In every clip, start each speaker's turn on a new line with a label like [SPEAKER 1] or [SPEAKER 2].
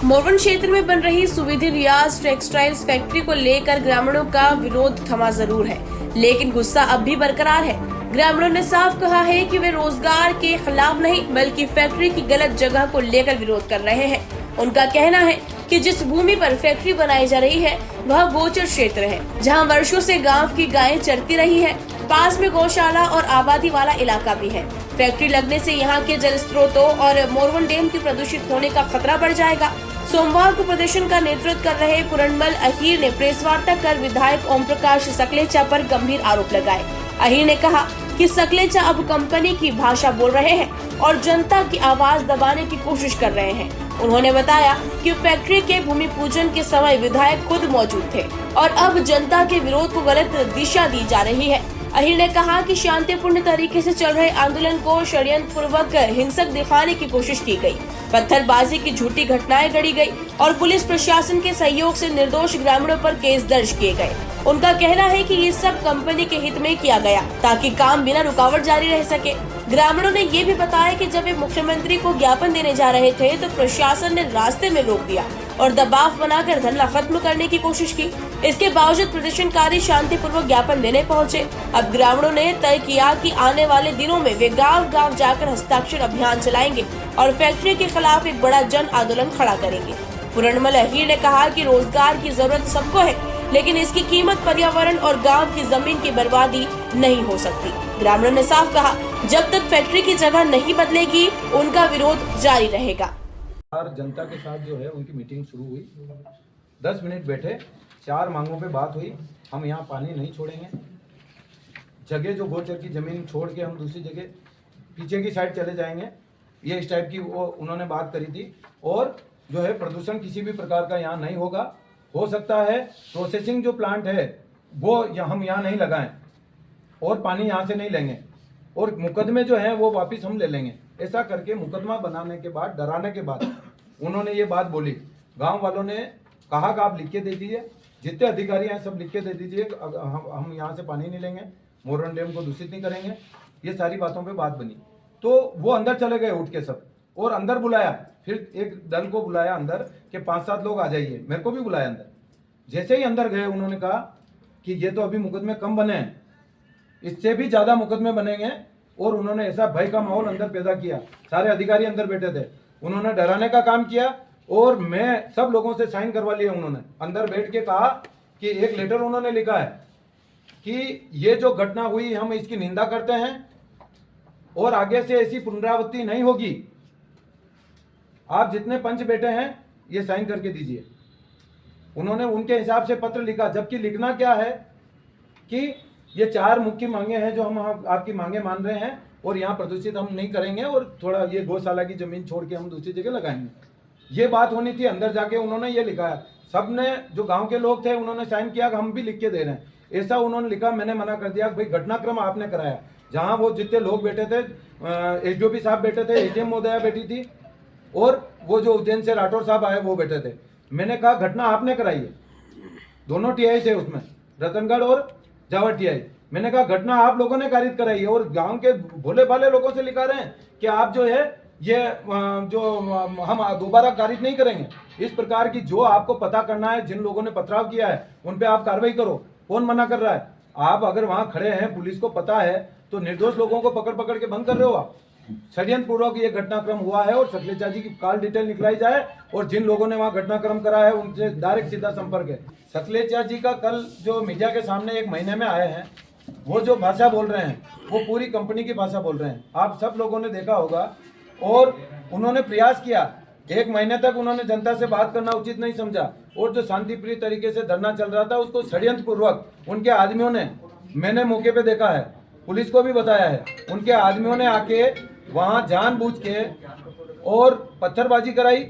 [SPEAKER 1] मोरवन क्षेत्र में बन रही सुविधि रियाज टेक्सटाइल्स फैक्ट्री को लेकर ग्रामीणों का विरोध थमा जरूर है, लेकिन गुस्सा अब भी बरकरार है। ग्रामीणों ने साफ कहा है कि वे रोजगार के खिलाफ नहीं बल्कि फैक्ट्री की गलत जगह को लेकर विरोध कर रहे हैं। उनका कहना है कि जिस भूमि पर फैक्ट्री बनाई जा रही है वह गोचर क्षेत्र है, जहां वर्षों से गांव की गायें चरती रही है। पास में गौशाला और आबादी वाला इलाका भी है। फैक्ट्री लगने से यहां के जल स्रोतों और मोरवन डैम के प्रदूषित होने का खतरा बढ़ जाएगा। सोमवार को प्रदर्शन का नेतृत्व कर रहे पुरनमल अहीर ने प्रेस वार्ता कर विधायक ओम प्रकाश सकलेचा पर गंभीर आरोप लगाए। अहीर ने कहा कि सकलेचा अब कंपनी की भाषा बोल रहे हैं और जनता की आवाज दबाने की कोशिश कर रहे हैं। उन्होंने बताया कि फैक्ट्री के भूमि पूजन के समय विधायक खुद मौजूद थे और अब जनता के विरोध को गलत दिशा दी जा रही है। अहीर ने कहा कि शांतिपूर्ण तरीके से चल रहे आंदोलन को षड्यंत्र पूर्वक हिंसक दिखाने की कोशिश की गई, पत्थरबाजी की झूठी घटनाएं गढ़ी गई और पुलिस प्रशासन के सहयोग से निर्दोष ग्रामीणों पर केस दर्ज किए गए। उनका कहना है कि ये सब कंपनी के हित में किया गया ताकि काम बिना रुकावट जारी रह सके। ग्रामीणों ने ये भी बताया कि जब वे मुख्यमंत्री को ज्ञापन देने जा रहे थे तो प्रशासन ने रास्ते में रोक दिया और दबाव बनाकर धरना खत्म करने की कोशिश की। इसके बावजूद प्रदर्शनकारी शांतिपूर्वक ज्ञापन देने पहुंचे। अब ग्रामीणों ने तय किया कि आने वाले दिनों में वे गांव-गांव जाकर हस्ताक्षर अभियान चलाएंगे और फैक्ट्री के खिलाफ एक बड़ा जन आंदोलन खड़ा करेंगे। पुरनमल अहीर ने कहा कि रोजगार की जरूरत सबको है, लेकिन इसकी कीमत पर्यावरण और गांव की जमीन की बर्बादी नहीं हो सकती। ग्रामीणों ने साफ कहा, जब तक फैक्ट्री की जगह नहीं बदलेगी उनका विरोध जारी रहेगा।
[SPEAKER 2] जनता के साथ जो है उनकी मीटिंग शुरू हुई, 10 मिनट बैठे, 4 मांगों पे बात हुई। हम यहाँ पानी नहीं छोड़ेंगे, जगह जो गोचर की जमीन छोड़ के हम दूसरी जगह पीछे की साइड चले जाएंगे, ये इस टाइप की वो उन्होंने बात करी थी। और जो है प्रदूषण किसी भी प्रकार का यहाँ नहीं होगा। हो सकता है प्रोसेसिंग जो प्लांट है वो हम यहाँ नहीं लगाएं और पानी यहाँ से नहीं लेंगे और मुकदमे जो हैं वो वापस हम ले लेंगे। ऐसा करके मुकदमा बनाने के बाद, डराने के बाद उन्होंने ये बात बोली। गांव वालों ने कहा कि आप लिख के दे दीजिए, जितने अधिकारी हैं सब लिख के दे दीजिए, हम यहाँ से पानी नहीं लेंगे, मोरवन डैम को दूषित नहीं करेंगे। ये सारी बातों पे बात बनी तो वो अंदर चले गए उठ के सब, और अंदर बुलाया, फिर एक दल को बुलाया अंदर कि 5-7 लोग आ जाइए, मेरे को भी बुलाया अंदर। जैसे ही अंदर गए उन्होंने कहा कि ये तो अभी मुकदमे कम बने हैं, इससे भी ज़्यादा मुकदमे बनेंगे। और उन्होंने ऐसा भय का माहौल अंदर पैदा किया। सारे अधिकारी अंदर बैठे थे, उन्होंने डराने का काम किया और मैं सब लोगों से साइन करवा लिए। उन्होंने अंदर बैठ के कहा कि एक लेटर उन्होंने लिखा है कि ये जो घटना हुई हम इसकी निंदा करते हैं और आगे से ऐसी पुनरावृत्ति नहीं होगी। आप जितने पंच बैठे हैं ये साइन करके दीजिए। उन्होंने उनके हिसाब से पत्र लिखा, जबकि लिखना क्या है कि ये 4 मुख्य मांगे हैं जो हम आपकी मांगे मान रहे हैं और यहाँ प्रदूषित हम नहीं करेंगे और थोड़ा ये गौशाला की जमीन छोड़ के हम दूसरी जगह लगाएंगे। ये बात होनी थी। अंदर जाके उन्होंने ये लिखा है, सबने जो गांव के लोग थे उन्होंने साइन किया कि हम भी लिख के दे रहे हैं। ऐसा उन्होंने लिखा, मैंने मना कर दिया भाई घटनाक्रम आपने कराया। जहाँ वो जितने लोग बैठे थे, एसडीओपी साहब बैठे थे, एडीएम महोदया बैठी थी और वो जो उज्जैन से राठौर साहब आए वो बैठे थे। मैंने कहा घटना आपने कराई है, दोनों टीआई थे उसमें, रतनगढ़ और जावर टीआई। मैंने कहा घटना आप लोगों ने कारित कराई है और गांव के भोले भाले लोगों से लिखा रहे हैं कि आप जो है ये जो हम दोबारा कारित नहीं करेंगे। इस प्रकार की जो आपको पता करना है, जिन लोगों ने पथराव किया है उन पे आप कार्रवाई करो। कौन मना कर रहा है? आप अगर वहां खड़े हैं, पुलिस को पता है तो निर्दोष लोगों को पकड़ पकड़ के बंद कर रहे हो आप। षड्यंत्र पूर्वक ये घटनाक्रम हुआ है और सकलेचा जी की कॉल डिटेल निकलाई जाए और जिन लोगों ने वहां घटनाक्रम करा है उनसे डायरेक्ट सीधा संपर्क है। सकलेचा जी का कल जो मीडिया के सामने 1 महीने में आए हैं, वो जो भाषा बोल रहे हैं वो पूरी कंपनी की भाषा बोल रहे हैं। आप सब लोगों ने देखा होगा और उन्होंने प्रयास किया, 1 महीने तक उन्होंने जनता से बात करना उचित नहीं समझा और जो शांतिप्रिय तरीके से धरना चल रहा था उसको षड्यंत्र पूर्वक उनके आदमियों ने, मैंने मौके पे देखा है, पुलिस को भी बताया है, उनके आदमियों ने आके वहां जानबूझ के और पत्थरबाजी कराई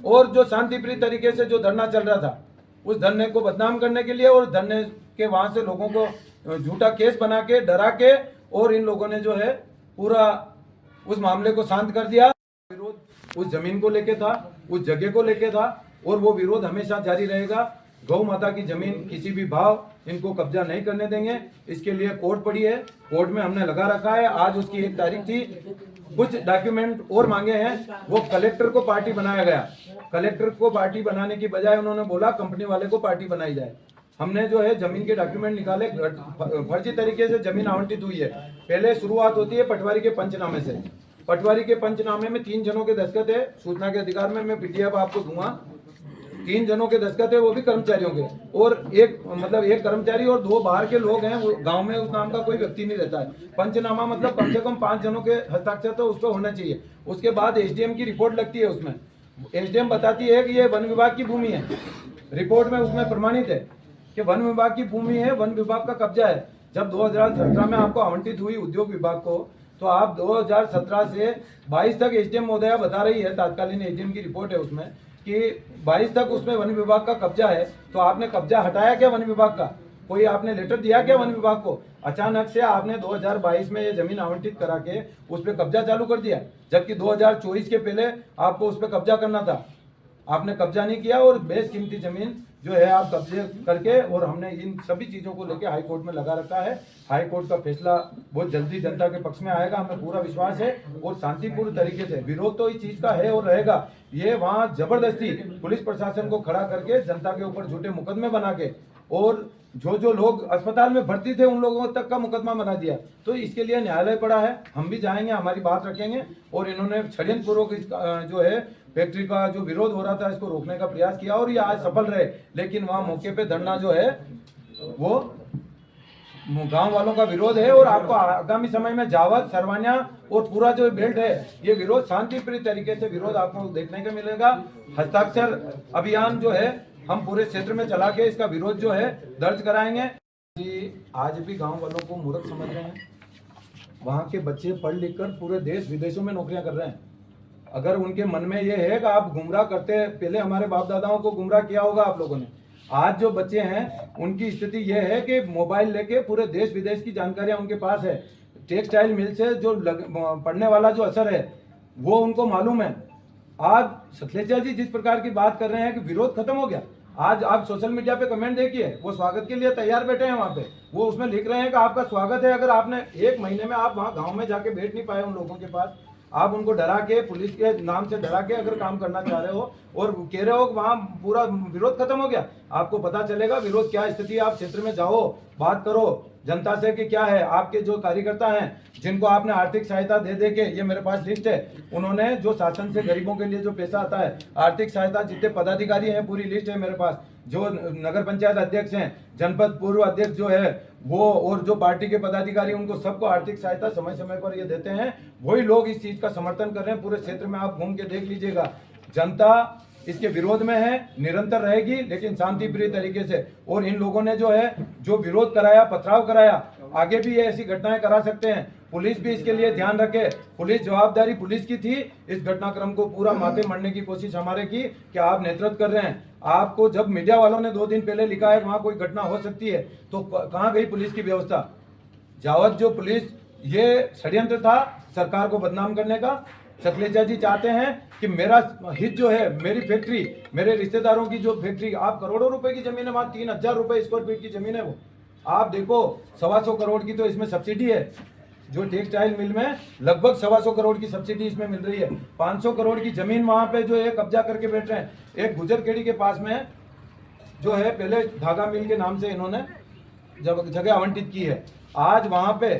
[SPEAKER 2] और जो शांतिप्रिय तरीके से जो धरना चल रहा था उस धरने को बदनाम करने के लिए और धरने के वहां से लोगों को झूठा केस बना के, डरा के, और इन लोगों ने जो है पूरा उस मामले को शांत कर दिया। विरोध उस जमीन को लेके था, उस जगह को लेके था और वो विरोध हमेशा जारी रहेगा। गौ माता की जमीन किसी भी भाव इनको कब्जा नहीं करने देंगे। इसके लिए कोर्ट पड़ी है, कोर्ट में हमने लगा रखा है। आज उसकी 1 तारीख थी कुछ डॉक्यूमेंट और मांगे हैं, वो कलेक्टर को पार्टी बनाया गया। कलेक्टर को पार्टी बनाने की बजाय उन्होंने बोला कंपनी वाले को पार्टी बनाई जाए। हमने जो है जमीन के डॉक्यूमेंट निकाले, फर्जी तरीके से जमीन आवंटित हुई है। पहले शुरुआत होती है पटवारी के पंचनामे से। पटवारी के पंचनामे में 3 जनों के दस्तखत है, सूचना के अधिकार में मैं पीडीएफ आपको दूंगा। 3 जनों के दस्तखत है, वो भी कर्मचारियों के, और एक कर्मचारी और 2 बाहर के लोग हैं। वो गांव में उस नाम का कोई व्यक्ति नहीं रहता है। पंचनामा मतलब कम से कम 5 जनों के हस्ताक्षर तो उस पर होना चाहिए। उसके बाद एसडीएम की रिपोर्ट लगती है। उसमें एसडीएम बताती है कि ये वन विभाग की भूमि है। रिपोर्ट में उसमें प्रमाणित है कि वन विभाग की भूमि है, वन विभाग का कब्जा है। जब 2017 में आपको आवंटित हुई उद्योग विभाग को, तो आप 2017 से 22 तक एसडीएम महोदया बता रही है, तत्कालीन एसडीएम की रिपोर्ट है उसमें, कि 22 तक उसमें वन विभाग का कब्जा है। तो आपने कब्जा हटाया क्या वन विभाग का? कोई आपने लेटर दिया क्या वन विभाग को? अचानक से आपने 2022 में ये जमीन आवंटित करा के उस पर कब्जा चालू कर दिया, जबकि 2024 के पहले आपको उस पर कब्जा करना था। आपने कब्जा नहीं किया और बेशकीमती जमीन जो है आप कब्जे करके, और हमने इन सभी चीजों को लेकर हाई कोर्ट में लगा रखा है। हाई कोर्ट का फैसला बहुत जल्दी जनता के पक्ष में आएगा, हमें पूरा विश्वास है। और शांतिपूर्ण तरीके से विरोध तो इस चीज का है और रहेगा। ये वहाँ जबरदस्ती पुलिस प्रशासन को खड़ा करके जनता के ऊपर झूठे मुकदमे बना के, और जो लोग अस्पताल में भर्ती थे उन लोगों तक का मुकदमा बना दिया। तो इसके लिए न्यायालय पड़ा है, हम भी जाएंगे, हमारी बात रखेंगे। और इन्होंने षड्यंत्रपूर्वक जो है फैक्ट्री का जो विरोध हो रहा था इसको रोकने का प्रयास किया, और ये आज सफल रहे। लेकिन वहाँ मौके पे धरना जो है वो गांव वालों का विरोध है। और आपको आगामी समय में जावद, सरवानिया और पूरा जो बेल्ट है, ये विरोध शांतिप्रिय तरीके से विरोध आपको देखने को मिलेगा। हस्ताक्षर अभियान जो है हम पूरे क्षेत्र में चला के इसका विरोध जो है दर्ज कराएंगे। आज भी गांव वालों को मूर्ख समझ रहे हैं। वहाँ के बच्चे पढ़ लिख कर पूरे देश विदेशों में नौकरियां कर रहे हैं। अगर उनके मन में ये है कि आप गुमराह करते, पहले हमारे बाप दादाओं को गुमराह किया होगा आप लोगों ने। आज जो बच्चे हैं उनकी स्थिति ये है कि मोबाइल लेके पूरे देश विदेश की जानकारियां उनके पास है। टेक्सटाइल मिल से जो पढ़ने वाला जो असर है वो उनको मालूम है। आज सखलेचा जी जिस प्रकार की बात कर रहे हैं कि विरोध खत्म हो गया, आज आप सोशल मीडिया पे कमेंट देखिए, वो स्वागत के लिए तैयार बैठे हैं वहाँ पे। वो उसमें लिख रहे हैं कि आपका स्वागत है। अगर आपने 1 महीने में आप वहाँ गाँव में जाके बैठ नहीं पाए उन लोगों के पास, आप उनको डरा के, पुलिस के नाम से डरा के अगर काम करना चाह रहे हो और कह रहे हो वहाँ पूरा विरोध खत्म हो गया, आपको पता चलेगा विरोध क्या स्थिति है। आप क्षेत्र में जाओ, बात करो जनता से कि क्या है। आपके जो कार्यकर्ता हैं जिनको आपने आर्थिक सहायता दे के, ये मेरे पास लिस्ट है, उन्होंने जो शासन से गरीबों के लिए जो पैसा आता है आर्थिक सहायता, जितने पदाधिकारी हैं पूरी लिस्ट है मेरे पास। जो नगर पंचायत अध्यक्ष हैं, जनपद पूर्व अध्यक्ष जो है वो, और जो पार्टी के पदाधिकारी, उनको सबको आर्थिक सहायता समय समय पर ये देते हैं। वही लोग इस चीज का समर्थन कर रहे हैं। पूरे क्षेत्र में आप घूम के देख लीजिएगा, जनता इसके विरोध में है, निरंतर रहेगी, लेकिन शांतिप्रिय तरीके से। और इन लोगों ने जो है जो विरोध कराया, पथराव कराया, आगे भी ये ऐसी घटनाएं करा सकते हैं। पुलिस भी इसके लिए ध्यान रखे। पुलिस जवाबदारी पुलिस की थी, इस घटनाक्रम को पूरा माथे मरने की कोशिश हमारे की कि आप नेतृत्व कर रहे हैं। आपको जब मीडिया वालों ने 2 दिन पहले लिखा है वहां कोई घटना हो सकती है, तो कहाँ गई पुलिस की व्यवस्था? जावद जो पुलिस, ये षड्यंत्र था सरकार को बदनाम करने का। सखलेचा जी चाहते हैं कि मेरा हित जो है, मेरी फैक्ट्री, मेरे रिश्तेदारों की जो फैक्ट्री, आप करोड़ों रुपए की जमीन है, वहाँ 3000 रुपए स्क्वायर फीट की जमीन है। वो आप देखो, 125 करोड़ की तो इसमें सब्सिडी है। जो टेक्सटाइल मिल में लगभग 125 करोड़ की सब्सिडी इसमें मिल रही है। 500 करोड़ की जमीन वहाँ पे जो है कब्जा करके बैठ रहे हैं। एक गुजरखेड़ी के पास में जो है, पहले धागा मिल के नाम से इन्होंने जगह आवंटित की है। आज वहाँ पे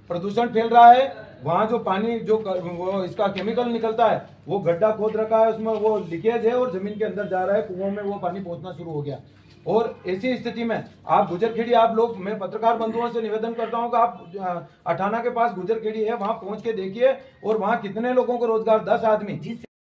[SPEAKER 2] प्रदूषण फैल रहा है। वहाँ जो पानी जो वो इसका केमिकल निकलता है, वो गड्ढा खोद रखा है, उसमें वो लीकेज है और जमीन के अंदर जा रहा है, कुओं में वो पानी पहुंचना शुरू हो गया। और ऐसी स्थिति में आप गुजरखेड़ी, आप लोग, मैं पत्रकार बंधुओं से निवेदन करता हूं कि आप अठाना के पास गुजरखेड़ी है, वहां पहुंच के देखिए, और वहां कितने लोगों को रोजगार, 10 आदमी